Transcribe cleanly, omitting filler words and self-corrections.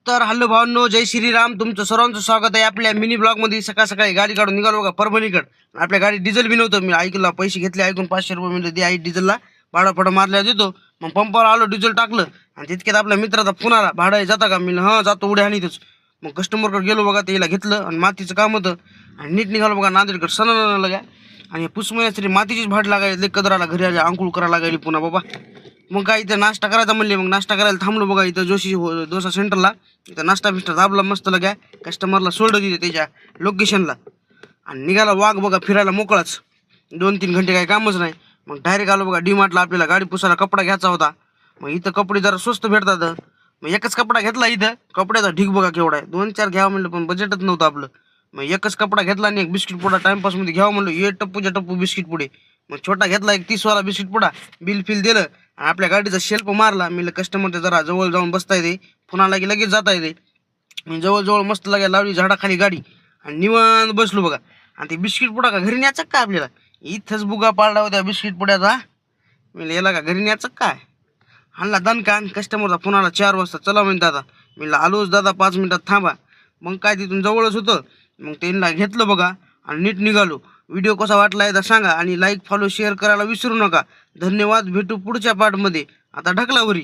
तर हॅलो भावांनो, जय श्रीराम. तुमचं सर्वांचं स्वागत आहे आपल्या मिनी ब्लॉग मध्ये. सकाळ सकाळी गाडी काढून निघालो बघा परभणीकडे. आपल्या गाडी डिझेल बी नव्हतं. मी ऐकलं पैसे घेतले ऐकून 500 रुपये मिळले दे आई डिझेलला, भाडं पडं मारल्या देतो. मग पंपावर आलो, डिझेल टाकलं आणि तितक्यात आपल्या मित्राचा फोन आला, भाडं जाता का? मी हां जातो उड्या हानीतच. मग कस्टमरकडे गेलो बघा, त्याला घेतलं आणि मातीचं काम होतं आणि नीट निघालो बघा नांदेडकडे सण लगा. आणि पुस महिन्यात मातीचीच भाड लागायला कदराला घरी आली, अंकुळ करायला लागायली पुन्हा बाबा. मग काय इथं नाश्ता करायचा म्हणले, मग नाश्ता करायला थांबलो बघा इथं जोशी डोसा सेंटरला. इथं नाश्ता बिष्टा दाबला मस्त लग्या, कस्टमरला सोडलं तिथे त्याच्या लोकेशनला आणि निघाला वाघ बघा फिरायला मोकळाच. 2-3 घंटे काही कामच नाही. मग डायरेक्ट आलो बघा डीमार्टला, आपल्याला गाडी पुसायला कपडा घ्यायचा होता. मग इथं कपडे जरा स्वस्त भेटतात. मग एकच कपडा घेतला इथं, कपड्याचा ढीग बघा केवढा आहे. 2-4 घ्यावं म्हणलं पण बजेटच नव्हतं आपलं. मग एकच कपडा घेतला आणि एक बिस्किट पुडा टाइमपासमध्ये घ्यावं म्हणलं, ये टप्पूच्या टप्पू बिस्किट पुडे. मग छोटा घेतला एक 30वाला बिस्किट पुडा, बिल फिल दिलं आणि आपल्या गाडीचा शेल्फ मारला. मी कस्टमरच्या जरा जवळ जाऊन बसता येते, पुन्हा की लगेच जाता येते. मी जवळ मस्त लागायला लावली झाडाखाली गाडी आणि निवांत बसलो बघा. आणि ते बिस्किट पुडा का घरी न्यायचं काय आपल्याला? इथंच बुगा पाडला होत्या बिस्किट पुड्याचा. मी याला का घरी न्यायचं काय? हाणला दणकान. कस्टमरचा फोन आला 4 वाजता, चला म्हणते दादा. मी आलोच दादा, 5 मिनिटात थांबा. मग काय तिथून जवळच होतं. मग त्यांना घेतलं बघा आणि नीट निघालो. व्हिडिओ कसा वाटला आहे तर सांगा आणि लाईक फॉलो शेअर करायला विसरू नका. धन्यवाद. भेटू पुढच्या पार्टमध्ये. आता ढकलावरी.